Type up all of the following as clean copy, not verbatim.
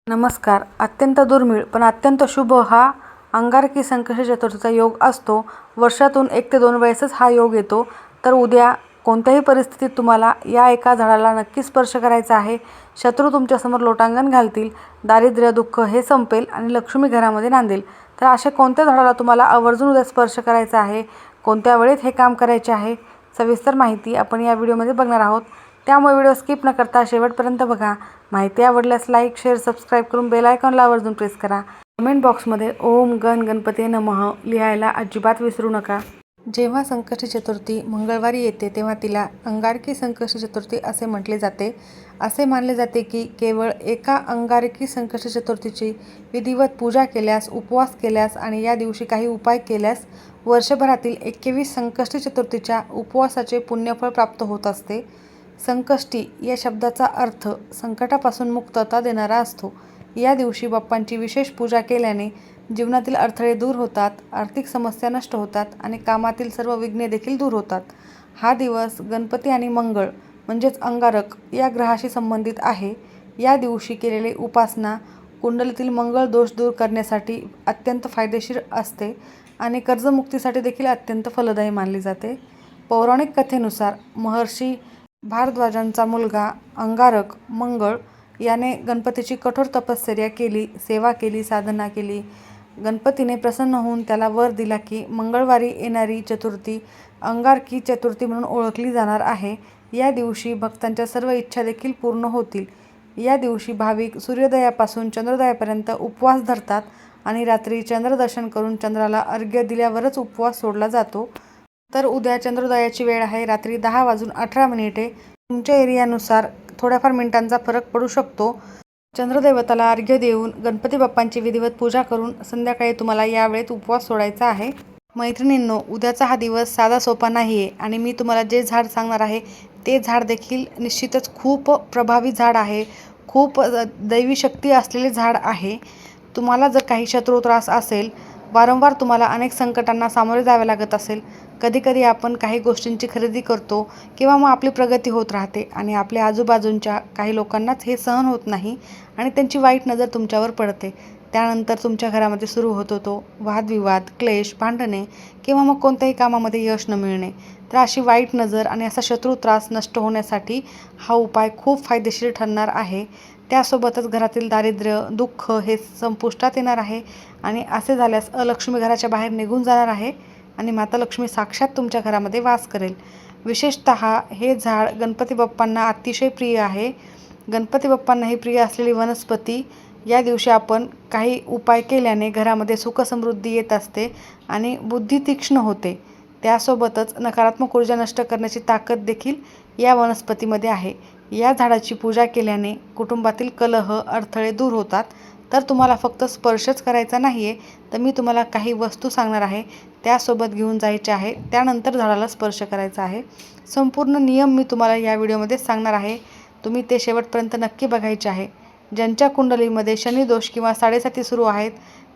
नमस्कार. अत्यंत दुर्मिळ पण अत्यंत शुभ हा अंगारकी संकष्टी चतुर्थीचा योग असतो. वर्षातून 1 ते 2 वेळेसच हा योग येतो. तर उद्या कोणत्याही परिस्थितीत तुम्हाला या एका झाडाला नक्की स्पर्श करायचा आहे. शत्रू तुमच्यासमोर लोटांगण घालतील, दारिद्र्य दुःख हे संपेल आणि लक्ष्मी घरामध्ये नांदेल. तर अशा कोणत्या झाडाला तुम्हाला आवर्जून उद्या स्पर्श करायचा आहे, कोणत्या वेळेत हे काम करायचे आहे, सविस्तर माहिती आपण या व्हिडिओमध्ये बघणार आहोत. त्यामुळे व्हिडिओ स्किप न करता शेवटपर्यंत बघा. माहिती आवडल्यास लाईक, शेअर, सबस्क्राईब करून बेल आयकॉनला आवर्जून प्रेस करा. कमेंट बॉक्समध्ये ओम गण गणपती नमः लिहायला अजिबात विसरू नका. जेव्हा संकष्टी चतुर्थी मंगळवारी येते तेव्हा तिला अंगारकी संकष्टी चतुर्थी असे म्हटले जाते. असे मानले जाते की केवळ एका अंगारकी संकष्टी चतुर्थीची विधिवत पूजा केल्यास, उपवास केल्यास आणि या दिवशी काही उपाय केल्यास वर्षभरातील 21 संकष्टी चतुर्थीच्या उपवासाचे पुण्यफळ प्राप्त होत असते. संकष्टी या शब्दाचा अर्थ संकटापासून मुक्तता देणारा असतो. या दिवशी बाप्पांची विशेष पूजा केल्याने जीवनातील अडथळे दूर होतात, आर्थिक समस्या नष्ट होतात आणि कामातील सर्व विघ्ने देखील दूर होतात. हा दिवस गणपती आणि मंगळ म्हणजेच अंगारक या ग्रहाशी संबंधित आहे. या दिवशी केलेली उपासना कुंडलीतील मंगळ दोष दूर करण्यासाठी अत्यंत फायदेशीर असते आणि कर्जमुक्तीसाठी देखील अत्यंत फलदायी मानली जाते. पौराणिक कथेनुसार महर्षी भारद्वाजांचा मुलगा अंगारक मंगळ याने गणपतीची कठोर तपश्चर्या केली, सेवा केली, साधना केली. गणपतीने प्रसन्न होऊन त्याला वर दिला की मंगळवारी येणारी चतुर्थी अंगारकी चतुर्थी म्हणून ओळखली जाणार आहे. या दिवशी भक्तांच्या सर्व इच्छा देखील पूर्ण होतील. या दिवशी भाविक सूर्योदयापासून चंद्रोदयापर्यंत उपवास धरतात आणि रात्री चंद्रदर्शन करून चंद्राला अर्घ्य दिल्यावरच उपवास सोडला जातो. तर उद्या चंद्रोदयाची वेळ आहे रात्री 10:18. तुमच्या एरियानुसार थोड्याफार मिनिटांचा फरक पडू शकतो. चंद्रदेवताला अर्घ्य देऊन गणपती बाप्पांची विधिवत पूजा करून संध्याकाळी तुम्हाला या वेळेत उपवास सोडायचा आहे. मैत्रिणींनो, उद्याचा हा दिवस साधा सोपा नाही आहे आणि मी तुम्हाला जे झाड सांगणार आहे ते झाड देखील निश्चितच खूप प्रभावी झाड आहे, खूप दैवी शक्ती असलेले झाड आहे. तुम्हाला जर काही शत्रू त्रास असेल, वारंवार तुम्हाला अनेक संकटांना सामोरे जावे लागत असेल, कधीकधी आपण काही गोष्टींची खरेदी करतो किंवा मग आपली प्रगती होत राहते आणि आपल्या आजूबाजूंच्या काही लोकांनाच हे सहन होत नाही आणि त्यांची वाईट नजर तुमच्यावर पडते. त्यानंतर तुमच्या घरामध्ये सुरू होतो तो वादविवाद, क्लेश, भांडणे किंवा मग कोणत्याही कामामध्ये यश न मिळणे. तर अशी वाईट नजर आणि असा शत्रू त्रास नष्ट होण्यासाठी हा उपाय खूप फायदेशीर ठरणार आहे. त्यासोबतच घरातील दारिद्र्य, दुःख हे संपुष्टात येणार आहे आणि असे झाल्यास अलक्ष्मी घराच्या बाहेर निघून जाणार आहे आणि माता लक्ष्मी साक्षात तुमच्या घरामध्ये वास करेल. विशेषतः हे झाड गणपती बाप्पांना अतिशय प्रिय आहे. गणपती बाप्पांनाही प्रिय असलेली वनस्पती या दिवशी आपण काही उपाय केल्याने घरामध्ये सुखसमृद्धी येत असते आणि बुद्धी तीक्ष्ण होते. त्यासोबतच नकारात्मक ऊर्जा नष्ट करण्याची ताकद देखील या वनस्पतीमध्ये आहे. या झाडाची पूजा केल्याने कुटुंबातील कलह, अडथळे दूर होतात. तर तुम्हाला फक्त स्पर्शच करायचा नाही आहे, तर मी तुम्हाला काही वस्तू सांगणार आहे, त्यासोबत घेऊन जायचे आहे. त्यानंतर झाडाला स्पर्श करायचा आहे. संपूर्ण नियम मी तुम्हाला या व्हिडिओमध्ये सांगणार आहे. तुम्ही ते शेवटपर्यंत नक्की बघायचे आहे. ज्यांच्या कुंडलीमध्ये शनिदोष किंवा साडेसाती सुरू आहेत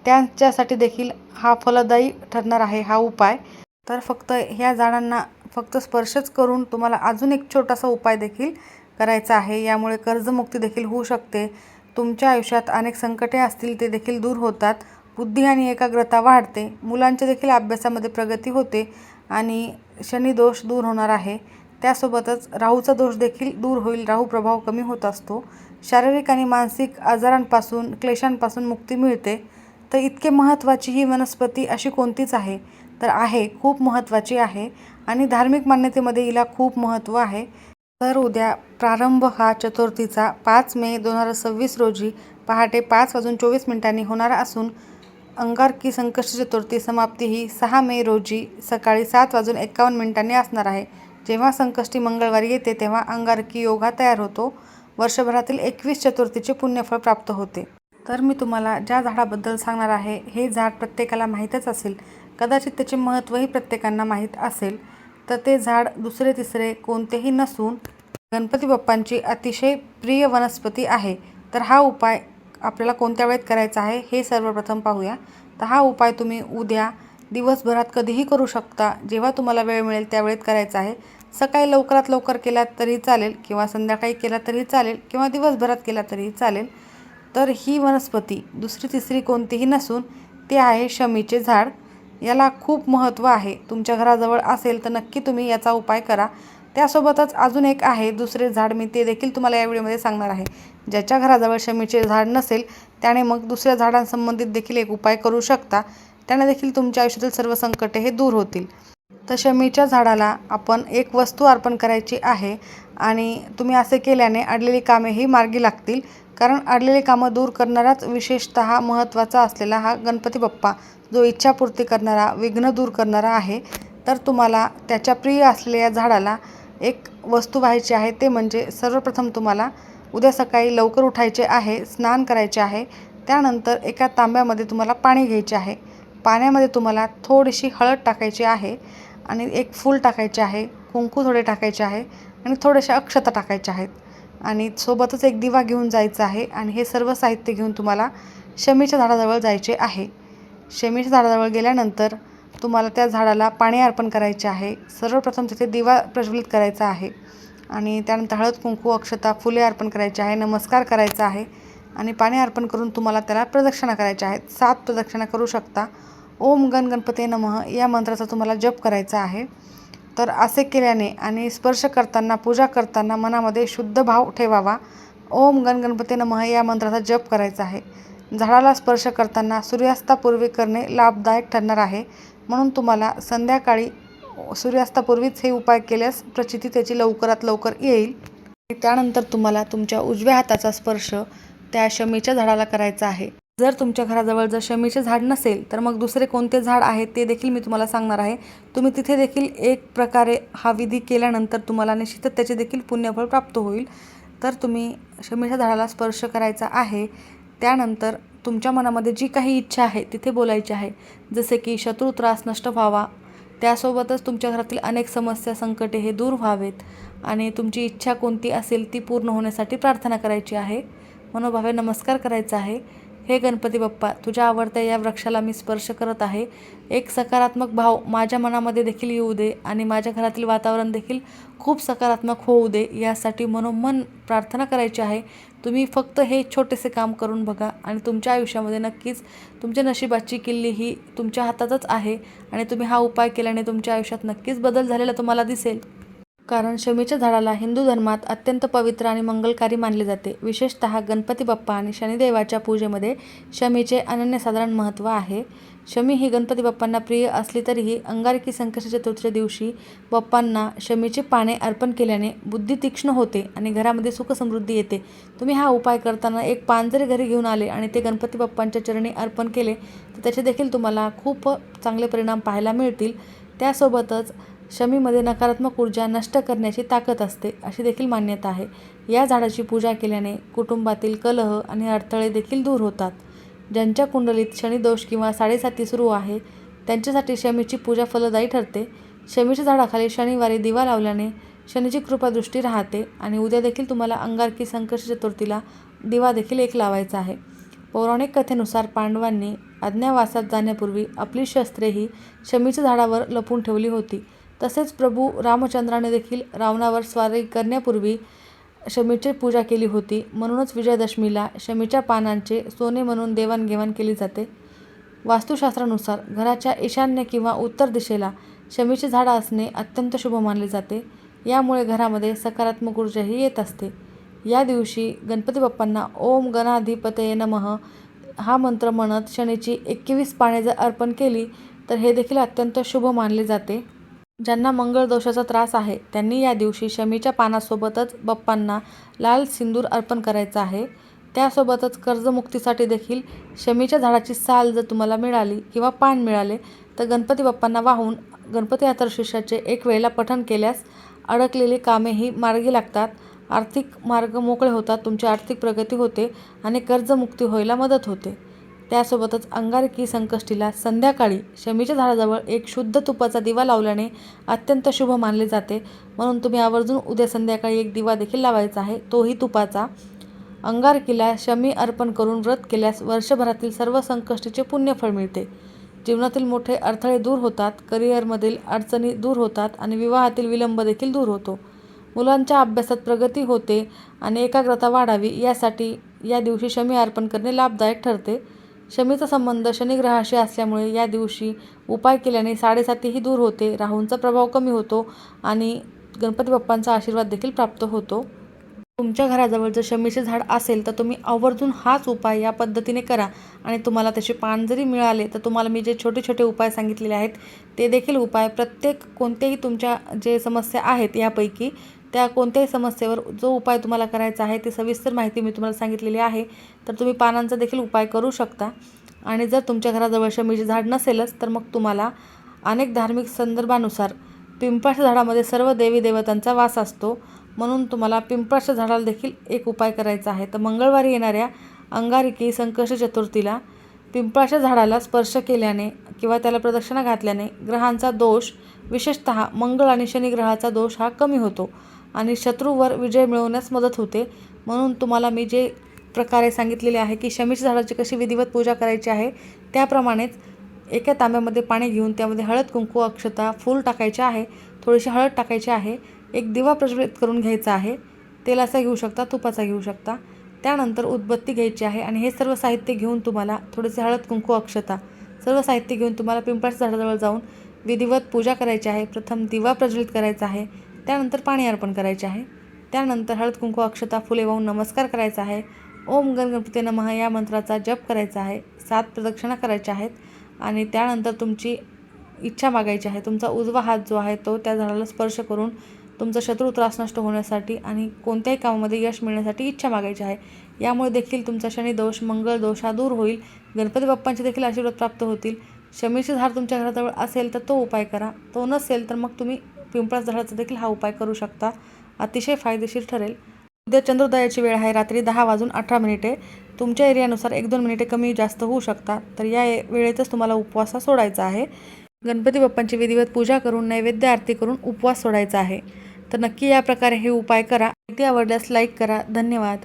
त्यांच्यासाठी देखील हा फलदायी ठरणार आहे हा उपाय. तर फक्त ह्या झाडांना फक्त स्पर्शच करून तुम्हाला अजून एक छोटासा उपाय देखील करायचा आहे. यामुळे कर्जमुक्ती देखील होऊ शकते. तुमच्या आयुष्यात अनेक संकटे असतील ते देखील दूर होतात. बुद्धी आणि एकाग्रता वाढते. मुलांच्या देखील अभ्यासामध्ये प्रगती होते आणि शनिदोष दूर होणार आहे. त्यासोबतच राहूचा दोष देखील दूर होईल. राहू प्रभाव कमी होत असतो. शारीरिक आणि मानसिक आजारांपासून, क्लेशांपासून मुक्ती मिळते. तर इतके महत्त्वाची ही वनस्पती अशी कोणतीच आहे तर आहे, खूप महत्त्वाची आहे आणि धार्मिक मान्यतेमध्ये हिला खूप महत्त्व आहे. तर उद्या प्रारंभ हा चतुर्थीचा 5 मे 2026 रोजी पहाटे 5:24 होणार असून अंगारकी संकष्टी चतुर्थी समाप्ती ही 6 मे रोजी सकाळी 7:51 असणार आहे. जेव्हा संकष्टी मंगळवारी येते तेव्हा अंगारकी योग हा तयार होतो. वर्षभरातील 21 चतुर्थीचे पुण्यफळ प्राप्त होते. तर मी तुम्हाला ज्या झाडाबद्दल सांगणार आहे हे झाड प्रत्येकाला माहीतच असेल, कदाचित त्याचे महत्त्वही प्रत्येकांना माहीत असेल. तर ते झाड दुसरे तिसरे कोणतेही नसून गणपती बाप्पांची अतिशय प्रिय वनस्पती आहे. तर हा उपाय आपल्याला कोणत्या वेळेत करायचा आहे हे सर्वप्रथम पाहूया. तर हा उपाय तुम्ही उद्या दिवसभरात कधीही करू शकता. जेव्हा तुम्हाला वेळ मिळेल त्या वेळेत करायचा आहे. सकाळी लवकरात लवकर केलात तरी चालेल किंवा संध्याकाळी केला तरी चालेल किंवा दिवसभरात केला तरी चालेल. तर ही वनस्पती दुसरी तिसरी कोणतीही नसून ते आहे शमीचे झाड. याला खूप महत्त्व आहे. तुमच्या घराजवळ असेल तर नक्की तुम्ही याचा उपाय करा. त्यासोबतच अजून एक आहे दुसरे झाड, मी ते देखील तुम्हाला या व्हिडिओमध्ये सांगणार आहे. ज्याच्या घराजवळ शमीचे झाड नसेल त्याने मग दुसऱ्या झाडांसंबंधित देखील एक उपाय करू शकता. त्याने देखील तुमच्या आयुष्यातील सर्व संकटे हे दूर होतील. तर शमीच्या झाडाला आपण एक वस्तू अर्पण करायची आहे आणि तुम्ही असे केल्याने अडलेली कामेही मार्गी लागतील. कारण अडलेली कामं दूर करणाराच विशेषतः महत्त्वाचा असलेला हा गणपती बाप्पा जो इच्छापूर्ती करणारा, विघ्न दूर करणारा आहे. तर तुम्हाला त्याच्या प्रिय असलेल्या या झाडाला एक वस्तू व्हायची आहे. ते म्हणजे सर्वप्रथम तुम्हाला उद्या सकाळी लवकर उठायचे आहे, स्नान करायचे आहे. त्यानंतर एका तांब्यामध्ये तुम्हाला पाणी घ्यायचे आहे. पाण्यामध्ये तुम्हाला थोडीशी हळद टाकायची आहे आणि एक फूल टाकायचे आहे, कुंकू थोडे टाकायचे आहे आणि थोड्याशा अक्षता टाकायच्या आहेत आणि सोबतच एक दिवा घेऊन जायचं आहे. आणि हे सर्व साहित्य घेऊन तुम्हाला शमीच्या झाडाजवळ जायचे आहे. शमीच्या झाडाजवळ गेल्यानंतर तुम्हाला त्या झाडाला पाणी अर्पण करायचे आहे. सर्वप्रथम तिथे दिवा प्रज्वलित करायचा आहे आणि त्यानंतर हळद, कुंकू, अक्षता, फुले अर्पण करायचे आहे, नमस्कार करायचा आहे आणि पाणी अर्पण करून तुम्हाला त्याला प्रदक्षिणा करायच्या आहेत. 7 प्रदक्षिणा करू शकता. ओम गण गणपते नमः या मंत्राचा तुम्हाला जप करायचा आहे. तर असे केल्याने आणि स्पर्श करताना, पूजा करताना मनामध्ये शुद्ध भाव ठेवावा. ओम गण गणपते नमः या मंत्राचा जप करायचा आहे. झाडाला स्पर्श करताना सूर्यास्तापूर्वी करणे लाभदायक ठरणार आहे. म्हणून तुम्हाला संध्याकाळी सूर्यास्तापूर्वीच हे उपाय केल्यास प्रचिती त्याची लवकरात लवकर येईल. त्यानंतर तुम्हाला तुमच्या उजव्या हाताचा स्पर्श त्या शमीच्या झाडाला करायचा आहे. जर तुमच्या घराजवळ जर शमीचे झाड नसेल तर मग दुसरे कोणते झाड आहे ते देखील मी तुम्हाला सांगणार आहे. तुम्ही तिथे देखील एक प्रकारे हा विधी केल्यानंतर तुम्हाला निश्चितच त्याचे देखील पुण्यफळ प्राप्त होईल. तर तुम्ही शमीच्या झाडाला स्पर्श करायचा आहे. त्यानंतर तुमच्या मनामध्ये जी काही इच्छा आहे तिथे बोलायची आहे. जसे की शत्रू त्रास नष्ट व्हावा, त्यासोबतच तुमच्या घरातील अनेक समस्या, संकटे हे दूर व्हावेत आणि तुमची इच्छा कोणती असेल ती पूर्ण होण्यासाठी प्रार्थना करायची आहे. मनोभावे नमस्कार करायचा आहे. हे गणपती बाप्पा, तुझ्या आवडत्या या वृक्षाला मी स्पर्श करत आहे. एक सकारात्मक भाव माझ्या मनामध्ये देखील येऊ दे आणि माझ्या घरातील वातावरण देखील खूप सकारात्मक होऊ दे, यासाठी मनोमन प्रार्थना करायची आहे. तुम्ही फक्त हे छोटेसे काम करून बघा आणि तुमच्या आयुष्यामध्ये नक्कीच तुमच्या नशिबाची किल्ली ही तुमच्या हातातच आहे आणि तुम्ही हा उपाय केल्याने तुमच्या आयुष्यात नक्कीच बदल झालेला तुम्हाला दिसेल. कारण शमीच्या झाडाला हिंदू धर्मात अत्यंत पवित्र आणि मंगलकारी मानले जाते. विशेषतः गणपती बाप्पा आणि शनिदेवाच्या पूजेमध्ये शमीचे अनन्यसाधारण महत्त्व आहे. शमी ही गणपती बाप्पांना प्रिय असली तरीही अंगारकी संकष्टी चतुर्थीच्या दिवशी बाप्पांना शमीची पाने अर्पण केल्याने बुद्धी तीक्ष्ण होते आणि घरामध्ये सुखसमृद्धी येते. तुम्ही हा उपाय करताना एक पान जरी घरी घेऊन आले आणि ते गणपती बाप्पांच्या चरणी अर्पण केले तर त्याचे देखील तुम्हाला खूप चांगले परिणाम पाहायला मिळतील. त्यासोबतच शमीमध्ये नकारात्मक ऊर्जा नष्ट करण्याची ताकद असते अशी देखील मान्यता आहे. या झाडाची पूजा केल्याने कुटुंबातील कलह आणि अडथळे देखील दूर होतात. ज्यांच्या कुंडलीत शनिदोष किंवा साडेसाती सुरू आहे त्यांच्यासाठी शमीची पूजा फलदायी ठरते. शमीच्या झाडाखाली शनिवारी दिवा लावल्याने शनीची कृपादृष्टी राहते आणि उद्या देखील तुम्हाला अंगारकी संकष्टी चतुर्थीला दिवा देखील एक लावायचा आहे. पौराणिक कथेनुसार पांडवांनी अज्ञातवासात जाण्यापूर्वी आपली शस्त्रे ही शमीच्या झाडावर लपवून ठेवली होती. तसेच प्रभू रामचंद्राने देखील रावणावर स्वारी करण्यापूर्वी शमीची पूजा केली होती. म्हणूनच विजयादशमीला शमीच्या पानांचे सोने म्हणून देवाणघेवाण केली जाते. वास्तुशास्त्रानुसार घराच्या ईशान्य किंवा उत्तर दिशेला शमीचे झाड असणे अत्यंत शुभ मानले जाते. यामुळे घरामध्ये सकारात्मक ऊर्जाही येत असते. या दिवशी गणपती बाप्पांना ओम गणाधिपतये नमः हा मंत्र म्हणत शनीची 21 पाने जर अर्पण केली तर हे देखील अत्यंत शुभ मानले जाते. ज्यांना मंगळ दोषाचा त्रास आहे त्यांनी या दिवशी शमीच्या पानासोबतच बाप्पांना लाल सिंदूर अर्पण करायचा आहे. त्यासोबतच कर्जमुक्तीसाठी देखील शमीच्या झाडाची साल जर तुम्हाला मिळाली किंवा पान मिळाले तर गणपती बाप्पांना वाहून गणपती अथर्वशीर्षाचे एक वेळेला पठण केल्यास अडकलेली कामेही मार्गी लागतात, आर्थिक मार्ग मोकळे होतात, तुमची आर्थिक प्रगती होते आणि कर्जमुक्ती व्हायला मदत होते. त्यासोबतच अंगारकी संकष्टीला संध्याकाळी शमीच्या झाडाजवळ एक शुद्ध तुपाचा दिवा लावल्याने अत्यंत शुभ मानले जाते. म्हणून तुम्ही आवर्जून उद्या संध्याकाळी एक दिवा देखील लावायचा आहे, तोही तुपाचा. अंगारकीला शमी अर्पण करून व्रत केल्यास वर्षभरातील सर्व संकष्टीचे पुण्यफळ मिळते. जीवनातील मोठे अडथळे दूर होतात, करिअरमधील अडचणी दूर होतात आणि विवाहातील विलंब देखील दूर होतो. मुलांच्या अभ्यासात प्रगती होते आणि एकाग्रता वाढावी यासाठी या दिवशी शमी अर्पण करणे लाभदायक ठरते. शमीचा संबंध शनिग्रहाशी असल्यामुळे या दिवशी उपाय केल्याने साडेसातीही दूर होते, राहूंचा प्रभाव कमी होतो आणि गणपती बाप्पांचा आशीर्वाद देखील प्राप्त होतो. तुमच्या घराजवळ जर शमीचे झाड असेल तर तुम्ही आवर्जून हाच उपाय या पद्धतीने करा आणि तुम्हाला त्याचे पान जरी मिळाले तर तुम्हाला मी जे छोटे छोटे उपाय सांगितलेले आहेत ते देखील उपाय प्रत्येक कोणत्याही तुमच्या जे समस्या आहेत यापैकी त्या कोणत्याही समस्येवर जो उपाय तुम्हाला करायचा आहे ती सविस्तर माहिती मी तुम्हाला सांगितलेली आहे. तर तुम्ही पानांचा देखील उपाय करू शकता. आणि जर तुमच्या घराजवळ शमीचे झाड नसेलच तर मग तुम्हाला अनेक धार्मिक संदर्भानुसार पिंपळाच्या झाडामध्ये सर्व देवी देवतांचा वास असतो, म्हणून तुम्हाला पिंपळाच्या झाडाला देखील एक उपाय करायचा आहे. तर मंगळवारी येणाऱ्या अंगारकी संकष्टी चतुर्थीला पिंपळाच्या झाडाला स्पर्श केल्याने किंवा त्याला प्रदक्षिणा घातल्याने ग्रहांचा दोष, विशेषतः मंगळ आणि शनी ग्रहाचा दोष हा कमी होतो आणि शत्रूवर विजय मिळवण्यास मदत होते. म्हणून तुम्हाला मी जे प्रकारे सांगितलेले आहे की शमीच्या झाडाची कशी विधिवत पूजा करायची आहे त्याप्रमाणेच एका तांब्यामध्ये पाणी घेऊन त्यामध्ये हळद, कुंकू, अक्षता, फूल टाकायचे आहे, थोडीशी हळद टाकायची आहे, एक दिवा प्रज्वलित करून घ्यायचा आहे, तेलाचा घेऊ शकता, तुपाचा घेऊ शकता. त्यानंतर उदबत्ती घ्यायची आहे आणि हे सर्व साहित्य घेऊन तुम्हाला थोडेसे हळद, कुंकू, अक्षता सर्व साहित्य घेऊन तुम्हाला पिंपळाच्या झाडाजवळ जाऊन विधिवत पूजा करायची आहे. प्रथम दिवा प्रज्वलित करायचा आहे, त्यानंतर पाणी अर्पण करायचे आहे, त्यानंतर हळद, कुंकू, अक्षता, फुले वाहून नमस्कार करायचा आहे. ओम गणपती नमः या मंत्राचा जप करायचा आहे, 7 प्रदक्षिणा करायच्या आहेत आणि त्यानंतर तुमची इच्छा मागायची आहे. तुमचा उजवा हात जो आहे तो त्या झाडाला स्पर्श करून तुमचा शत्रू त्रास नष्ट होण्यासाठी आणि कोणत्याही कामामध्ये यश मिळण्यासाठी इच्छा मागायची आहे. यामुळे देखील तुमचा शनिदोष, मंगळ दोष हा दूर होईल. गणपती बाप्पांचे देखील आशीर्वाद प्राप्त होतील. शमीचे झाड तुमच्या घराजवळ असेल तर तो उपाय करा, तो नसेल तर मग तुम्ही पिंपळाच्या झाडाचा देखील हा उपाय करू शकता. अतिशय फायदेशीर ठरेल. उद्या चंद्रोदयाची वेळ आहे रात्री 10:18. तुमच्या एरियानुसार 1-2 मिनिटे कमी जास्त होऊ शकतात. तर या वेळेतच तुम्हाला उपवास सोडायचा आहे. गणपती बाप्पांची विधिवत पूजा करून नैवेद्य आरती करून उपवास सोडायचा आहे. तर नक्की या प्रकारे हे उपाय करा. माहिती आवडल्यास लाईक करा. धन्यवाद.